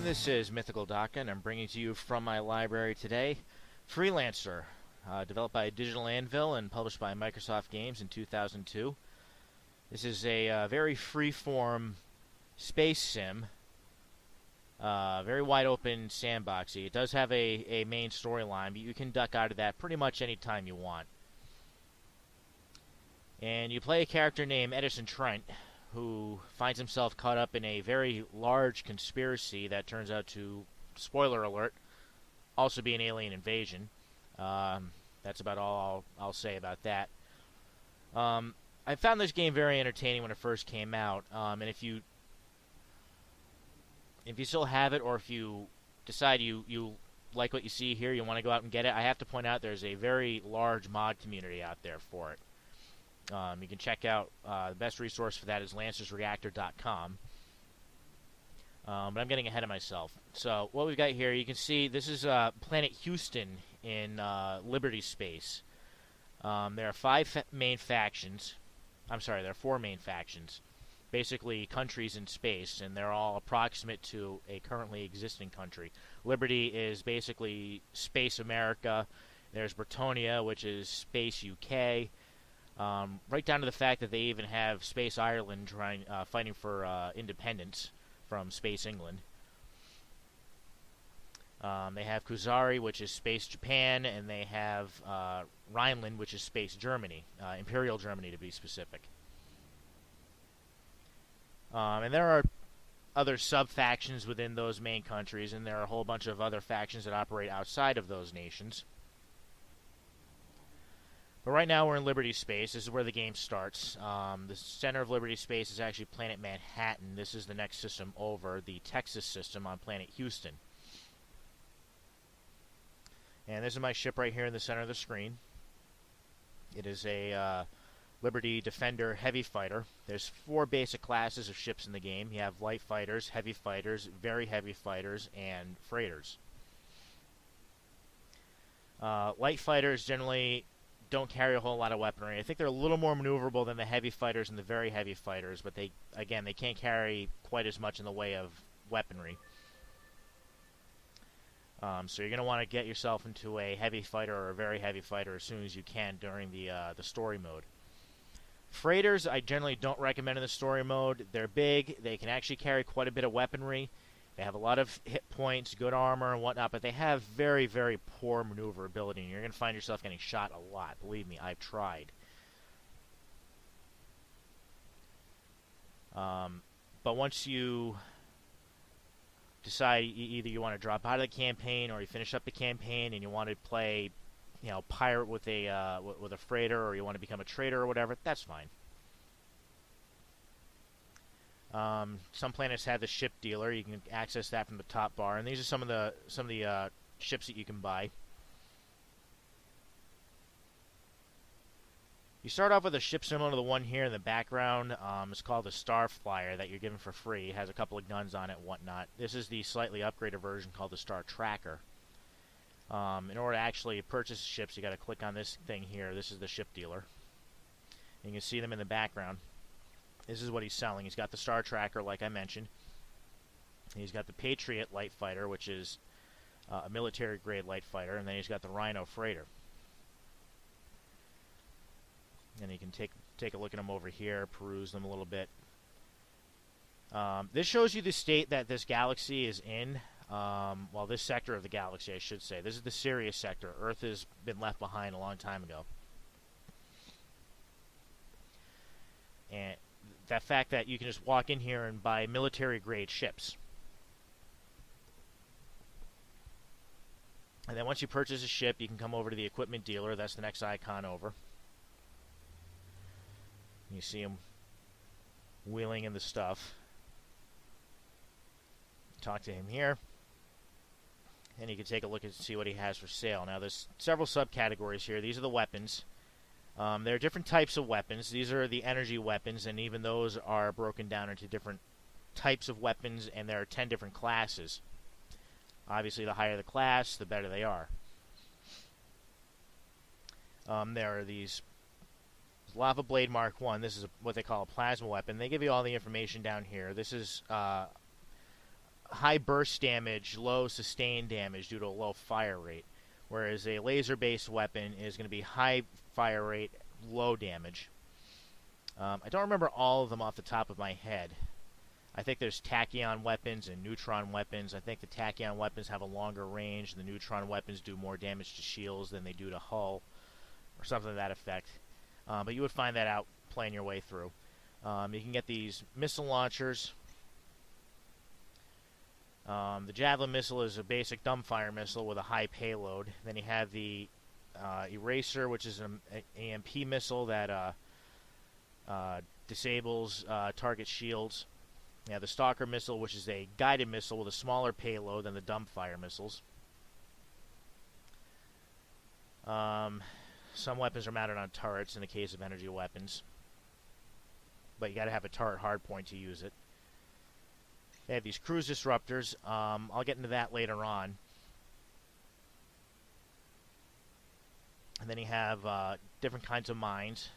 This is Mythical Daka, and I'm bringing to you from my library today Freelancer, developed by Digital Anvil and published by Microsoft Games in 2002. This is a very free-form space sim, very wide-open sandboxy. It does have a main storyline, but you can duck out of that pretty much any time you want. And you play a character named Edison Trent, who finds himself caught up in a very large conspiracy that turns out to, spoiler alert, also be an alien invasion. That's about all I'll say about that. I found this game very entertaining when it first came out, and if you still have it, or if you decide you like what you see here, you want to go out and get it, I have to point out there's a very large mod community out there for it. You can check out the best resource for that is lancersreactor.com. But I'm getting ahead of myself. So what we've got here, you can see this is Planet Houston in Liberty Space. There are four main factions. Basically countries in space, and they're all approximate to a currently existing country. Liberty is basically Space America. There's Britonia, which is Space UK. Right down to the fact that they even have Space Ireland fighting for independence from Space England. They have Kuzari, which is Space Japan, and they have Rhineland, which is Space Germany, Imperial Germany to be specific. And there are other sub-factions within those main countries, and there are a whole bunch of other factions that operate outside of those nations. But right now we're in Liberty Space. This is where the game starts. The center of Liberty Space is actually Planet Manhattan. This is the next system over, the Texas system on Planet Houston. And this is my ship right here in the center of the screen. It is a Liberty Defender Heavy Fighter. There's four basic classes of ships in the game. You have light fighters, heavy fighters, very heavy fighters, and freighters. Light fighters generally don't carry a whole lot of weaponry. I think they're a little more maneuverable than the heavy fighters and the very heavy fighters, but they can't carry quite as much in the way of weaponry. So you're going to want to get yourself into a heavy fighter or a very heavy fighter as soon as you can during the story mode. Freighters I generally don't recommend in the story mode. They're big. They can actually carry quite a bit of weaponry. They have a lot of hit points, good armor, and whatnot, but they have very, very poor maneuverability, and you're going to find yourself getting shot a lot. Believe me, I've tried. But once you decide either you want to drop out of the campaign or you finish up the campaign and you want to play, pirate with a freighter, or you want to become a trader or whatever, that's fine. Some planets have the ship dealer. You can access that from the top bar, and these are some of the ships that you can buy. You start off with a ship similar to the one here in the background. It's called the Star Flyer that you're given for free. It has a couple of guns on it and whatnot. This is the slightly upgraded version called the Star Tracker. In order to actually purchase ships, you got to click on this thing here. This is the ship dealer. And you can see them in the background. This is what he's selling. He's got the Star Tracker, like I mentioned. He's got the Patriot light fighter, which is a military-grade light fighter, and then he's got the Rhino freighter. And you can take a look at them over here, peruse them a little bit. This shows you the state that this galaxy is in. Well, this sector of the galaxy, I should say. This is the Sirius sector. Earth has been left behind a long time ago. And that fact that you can just walk in here and buy military-grade ships. And then once you purchase a ship, you can come over to the equipment dealer. That's the next icon over. You see him wheeling in the stuff. Talk to him here. And you can take a look and see what he has for sale. Now, there's several subcategories here. These are the weapons. There are different types of weapons. These are the energy weapons, and even those are broken down into different types of weapons, and there are 10 different classes. Obviously, the higher the class, the better they are. There are these Lava Blade Mark 1. This is what they call a plasma weapon. They give you all the information down here. This is high burst damage, low sustained damage due to a low fire rate, whereas a laser-based weapon is going to be high fire rate, low damage. I don't remember all of them off the top of my head. I think there's tachyon weapons and neutron weapons. I think the tachyon weapons have a longer range. The neutron weapons do more damage to shields than they do to hull, or something to that effect. But you would find that out playing your way through. You can get these missile launchers. The Javelin missile is a basic dumbfire missile with a high payload. Then you have the Eraser, which is an AMP missile that disables target shields. You have the Stalker missile, which is a guided missile with a smaller payload than the dumbfire missiles. Some weapons are mounted on turrets in the case of energy weapons, but you got to have a turret hardpoint to use it. They have these cruise disruptors. I'll get into that later on. And then you have different kinds of mines.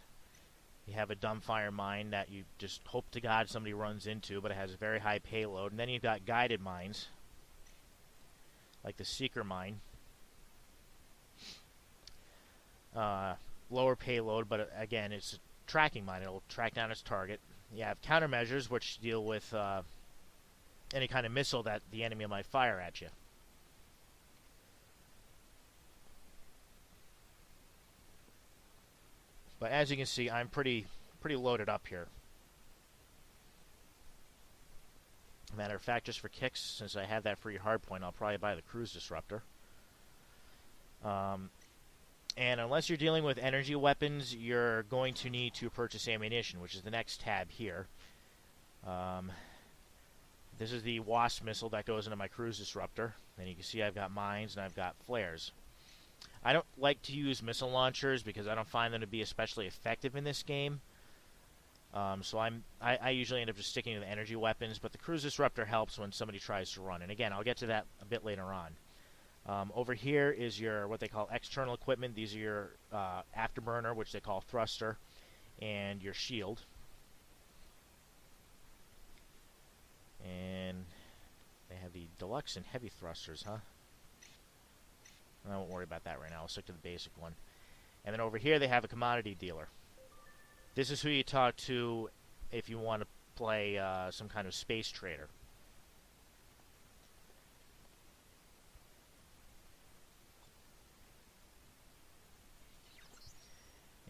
You have a dumbfire mine that you just hope to God somebody runs into, but it has a very high payload. And then you've got guided mines, like the Seeker mine. Lower payload, but again, it's a tracking mine. It'll track down its target. You have countermeasures, which deal with any kind of missile that the enemy might fire at you. But as you can see, I'm pretty loaded up here. Matter of fact, just for kicks, since I have that free hardpoint, I'll probably buy the cruise disruptor. And unless you're dealing with energy weapons, you're going to need to purchase ammunition, which is the next tab here. This is the Wasp missile that goes into my cruise disruptor. And you can see I've got mines and I've got flares. I don't like to use missile launchers because I don't find them to be especially effective in this game. So I usually end up just sticking to the energy weapons, but the cruise disruptor helps when somebody tries to run. And again, I'll get to that a bit later on. Over here is your what they call external equipment. These are your afterburner, which they call thruster, and your shield. And they have the deluxe and heavy thrusters, huh? I won't worry about that right now. I'll stick to the basic one. And then over here they have a commodity dealer. This is who you talk to if you want to play some kind of space trader.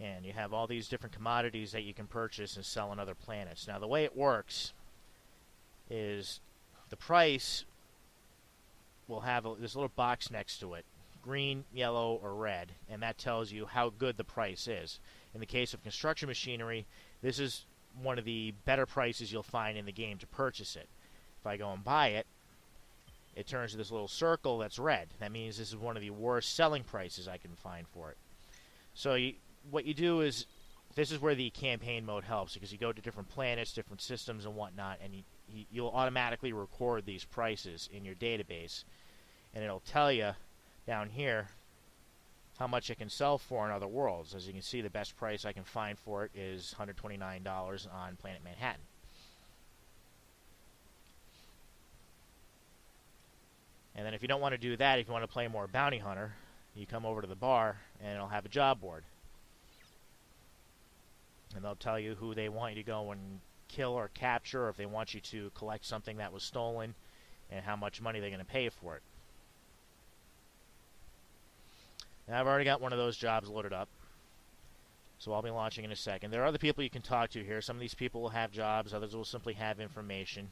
And you have all these different commodities that you can purchase and sell on other planets. Now the way it works is the price will have this little box next to it. Green, yellow, or red, and that tells you how good the price is. In the case of construction machinery, this is one of the better prices you'll find in the game to purchase it. If I go and buy it, it turns to this little circle that's red. That means this is one of the worst selling prices I can find for it. So what you do is, this is where the campaign mode helps, because you go to different planets, different systems, and whatnot, and you'll automatically record these prices in your database, and it'll tell you down here how much it can sell for in other worlds. As you can see, the best price I can find for it is $129 on Planet Manhattan. And then if you don't want to do that, if you want to play more bounty hunter, you come over to the bar and it'll have a job board. And they'll tell you who they want you to go and kill or capture, or if they want you to collect something that was stolen, and how much money they're going to pay for it. Now, I've already got one of those jobs loaded up, so I'll be launching in a second. There are other people you can talk to here. Some of these people will have jobs, others will simply have information.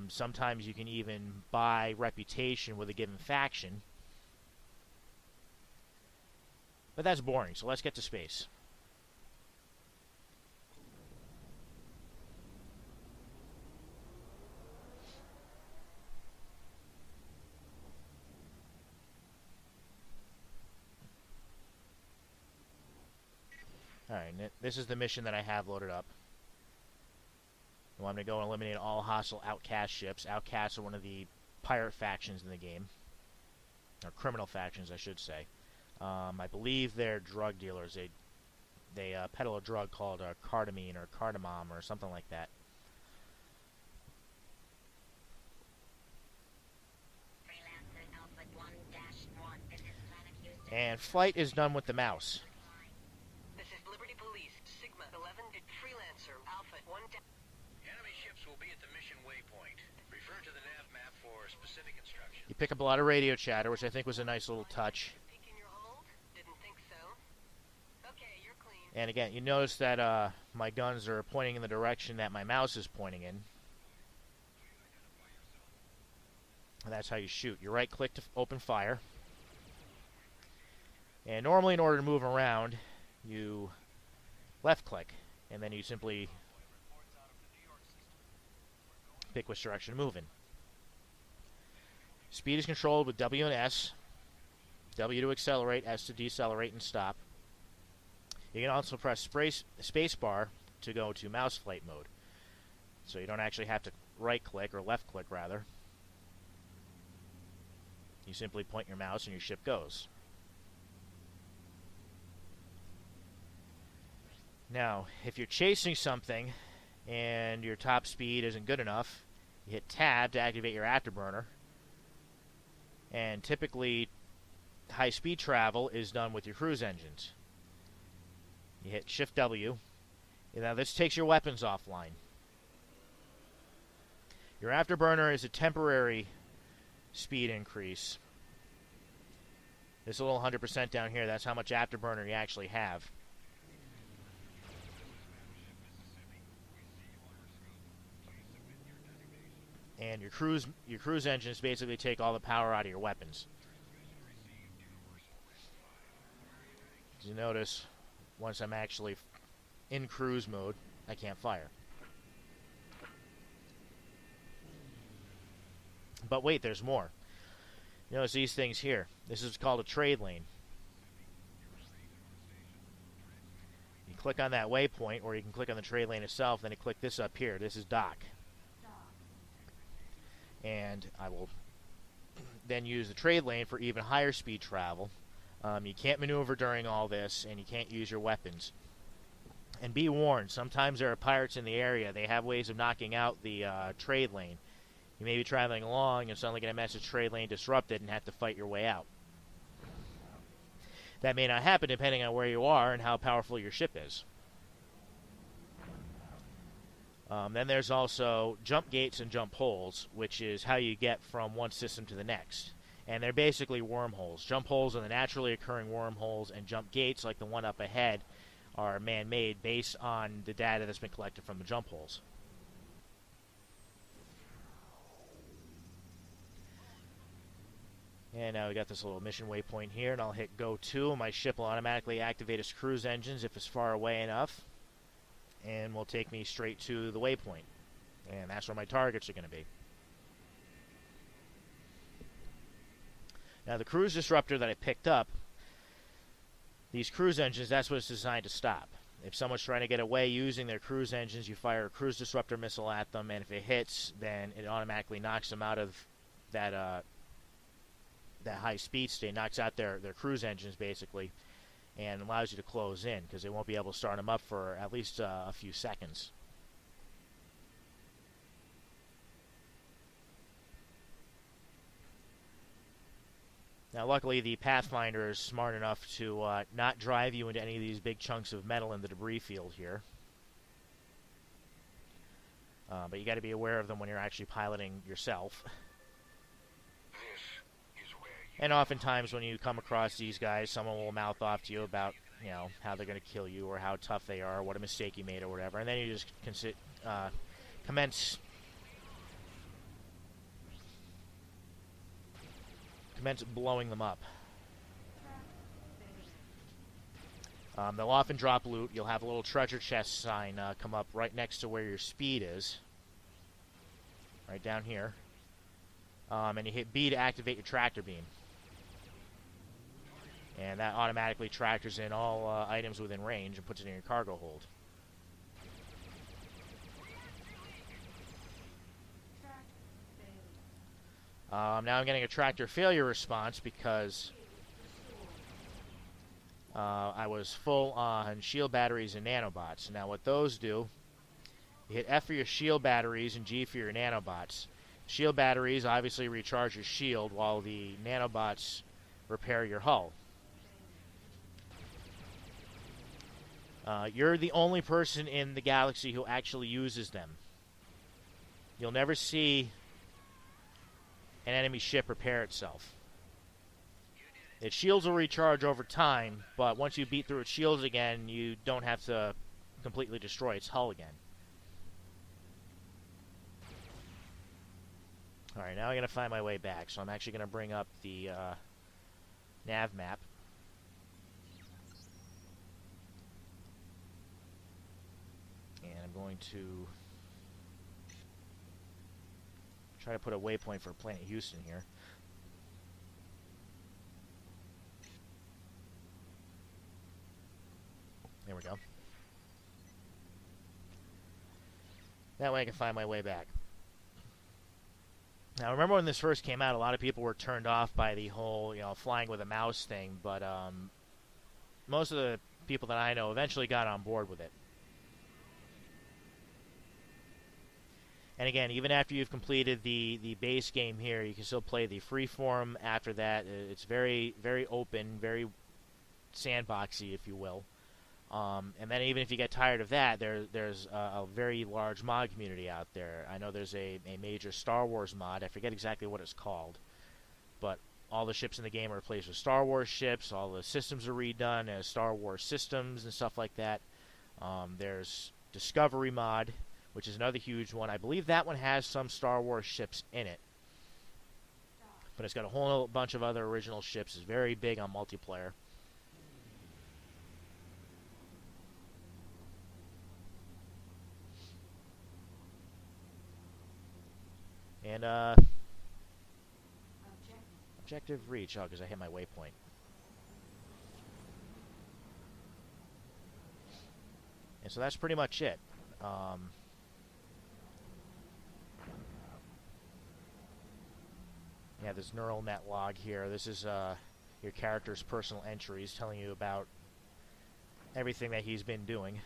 Sometimes you can even buy reputation with a given faction. But that's boring, so let's get to space. Alright, this is the mission that I have loaded up. I want to go and eliminate all hostile outcast ships. Outcasts are one of the pirate factions in the game. Or criminal factions, I should say. I believe they're drug dealers. They peddle a drug called cardamine or cardamom or something like that. And flight is done with the mouse. This is Liberty Police, Sigma 11, Freelancer, Alpha 1. Enemy ships will be at the mission waypoint. Refer to the nav map for specific instructions. You pick up a lot of radio chatter, which I think was a nice little touch. Peek in your hold? Didn't think so. Okay, you're clean. And again, you notice that my guns are pointing in the direction that my mouse is pointing in. And that's how you shoot. You right click to open fire. And normally in order to move around, you left click. And then you simply pick which direction to move in. Speed is controlled with W and S. W to accelerate, S to decelerate and stop. You can also press space bar to go to mouse flight mode. So you don't actually have to right click, or left click rather. You simply point your mouse and your ship goes. Now, if you're chasing something and your top speed isn't good enough, you hit tab to activate your afterburner. And typically, high speed travel is done with your cruise engines. You hit Shift W. Now this takes your weapons offline. Your afterburner is a temporary speed increase. This little 100% down here, that's how much afterburner you actually have. And your cruise engines basically take all the power out of your weapons. As you notice, once I'm actually in cruise mode, I can't fire. But wait, there's more. Notice these things here. This is called a trade lane. You click on that waypoint, or you can click on the trade lane itself, then you click this up here. This is dock. And I will then use the trade lane for even higher speed travel. You can't maneuver during all this, and you can't use your weapons. And be warned, sometimes there are pirates in the area. They have ways of knocking out the trade lane. You may be traveling along and suddenly get a message trade lane disrupted and have to fight your way out. That may not happen depending on where you are and how powerful your ship is. Then there's also jump gates and jump holes, which is how you get from one system to the next. And they're basically wormholes. Jump holes are the naturally occurring wormholes, and jump gates, like the one up ahead, are man-made based on the data that's been collected from the jump holes. And now we got this little mission waypoint here, and I'll hit Go To, and my ship will automatically activate its cruise engines if it's far away enough, and will take me straight to the waypoint. And that's where my targets are going to be. Now the cruise disruptor that I picked up, these cruise engines, that's what it's designed to stop. If someone's trying to get away using their cruise engines, you fire a cruise disruptor missile at them, and if it hits, then it automatically knocks them out of that high speed state, knocks out their cruise engines basically, and allows you to close in, because they won't be able to start them up for at least a few seconds. Now luckily the Pathfinder is smart enough to not drive you into any of these big chunks of metal in the debris field here. But you got to be aware of them when you're actually piloting yourself. And oftentimes when you come across these guys, someone will mouth off to you about, you know, how they're going to kill you or how tough they are or what a mistake you made or whatever. And then you just commence blowing them up. They'll often drop loot. You'll have a little treasure chest sign come up right next to where your speed is. Right down here. And you hit B to activate your tractor beam. And that automatically tractors in all items within range and puts it in your cargo hold. Now I'm getting a tractor failure response because I was full on shield batteries and nanobots. Now what those do, you hit F for your shield batteries and G for your nanobots. Shield batteries obviously recharge your shield while the nanobots repair your hull. You're the only person in the galaxy who actually uses them. You'll never see an enemy ship repair itself. Its shields will recharge over time, but once you beat through its shields again, you don't have to completely destroy its hull again. Alright, now I'm going to find my way back, so I'm actually going to bring up the nav map. And I'm going to try to put a waypoint for Planet Houston here. There we go. That way I can find my way back. Now, remember when this first came out, a lot of people were turned off by the whole, flying with a mouse thing, but most of the people that I know eventually got on board with it. And again, even after you've completed the base game here, you can still play the freeform after that. It's very, very open, very sandboxy, if you will. And then even if you get tired of that, there's a very large mod community out there. I know there's a major Star Wars mod. I forget exactly what it's called. But all the ships in the game are replaced with Star Wars ships. All the systems are redone as Star Wars systems and stuff like that. There's Discovery mod, which is another huge one. I believe that one has some Star Wars ships in it. But it's got a whole bunch of other original ships. It's very big on multiplayer. And, objective reach. Oh, because I hit my waypoint. And so that's pretty much it. Yeah, this neural net log here. This is your character's personal entries telling you about everything that he's been doing.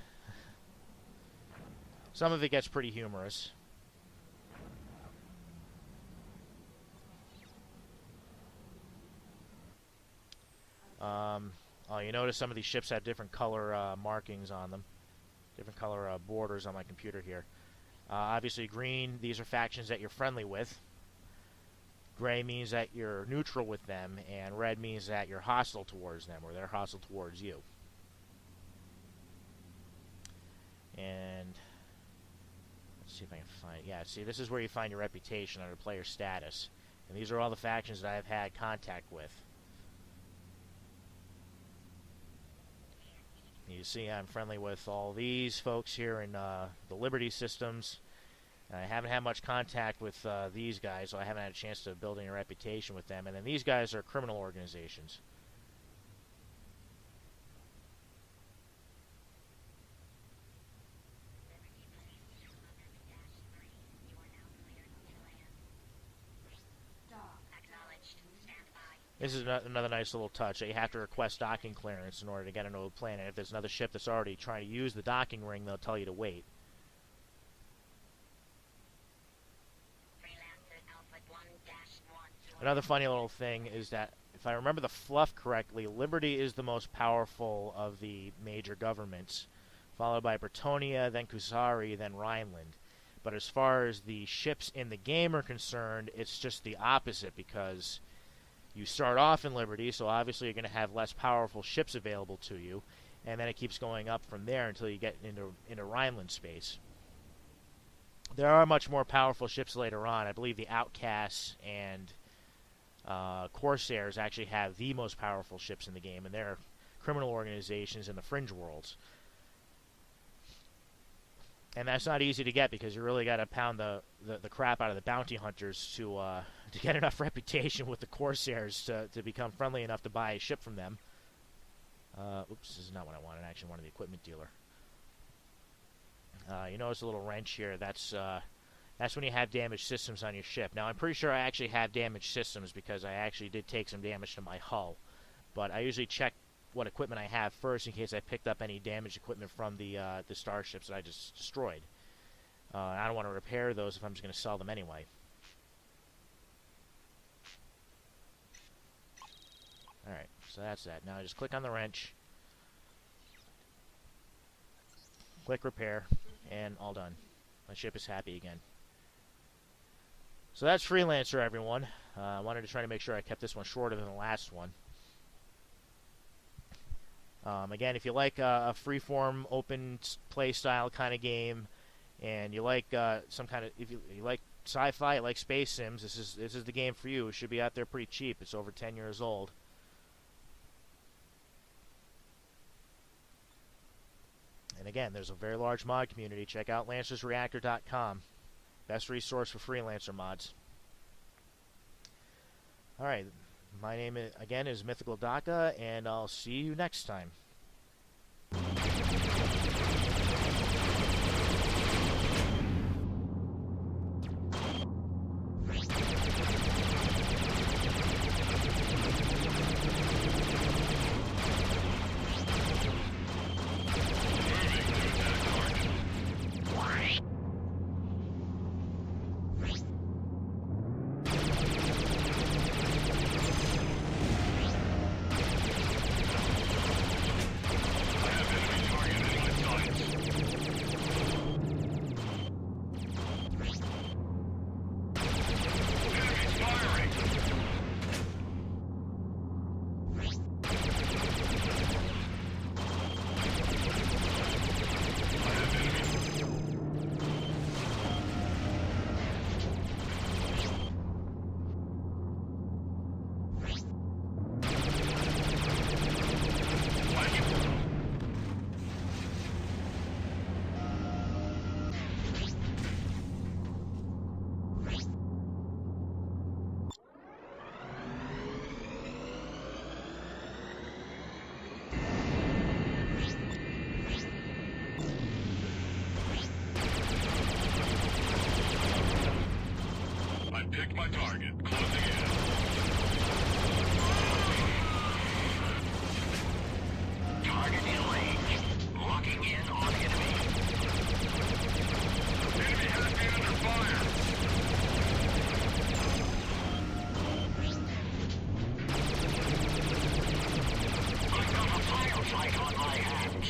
Some of it gets pretty humorous. Oh, you notice some of these ships have different color markings on them. Different color borders on my computer here. Obviously green, these are factions that you're friendly with. Gray means that you're neutral with them, and red means that you're hostile towards them, or they're hostile towards you. And let's see if I can find it. Yeah, see, this is where you find your reputation under player status. And these are all the factions that I've had contact with. You see I'm friendly with all these folks here in the Liberty systems. I haven't had much contact with these guys, so I haven't had a chance to build any reputation with them. And then these guys are criminal organizations. This is another nice little touch. You have to request docking clearance in order to get into a planet. If there's another ship that's already trying to use the docking ring, they'll tell you to wait. Another funny little thing is that, if I remember the fluff correctly, Liberty is the most powerful of the major governments, followed by Bretonia, then Kusari, then Rhineland. But as far as the ships in the game are concerned, it's just the opposite, because you start off in Liberty, so obviously you're going to have less powerful ships available to you, and then it keeps going up from there until you get into Rhineland space. There are much more powerful ships later on. I believe the Outcasts and Corsairs actually have the most powerful ships in the game, and they're criminal organizations in the fringe worlds. And that's not easy to get, because you really got to pound the crap out of the bounty hunters to get enough reputation with the Corsairs to become friendly enough to buy a ship from them. Oops, this is not what I wanted. I actually wanted the equipment dealer. You notice a little wrench here. That's when you have damaged systems on your ship. Now, I'm pretty sure I actually have damaged systems, because I actually did take some damage to my hull. But I usually check what equipment I have first, in case I picked up any damaged equipment from the starships that I just destroyed. I don't want to repair those if I'm just going to sell them anyway. Alright, so that's that. Now I just click on the wrench. click repair, and all done. My ship is happy again. So that's Freelancer, everyone. I wanted to try to make sure I kept this one shorter than the last one. Again, if you like a freeform, open play style kind of game, and you like some kind of, if you like sci-fi, you like space sims, this is the game for you. It should be out there pretty cheap. It's over 10 years old. And again, there's a very large mod community. Check out lancersreactor.com. Best resource for Freelancer mods. Alright, my name again is Mythical Daka, and I'll see you next time. Pick my target. Closing in. Target in range. Locking in on enemy. Enemy has me under fire. I've got a firefight on my hands.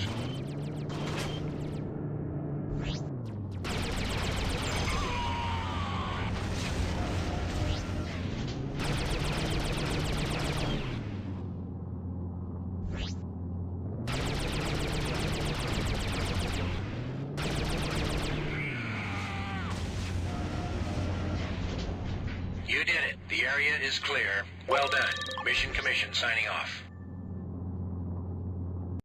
You did it. The area is clear. Well done. Mission Commission signing off.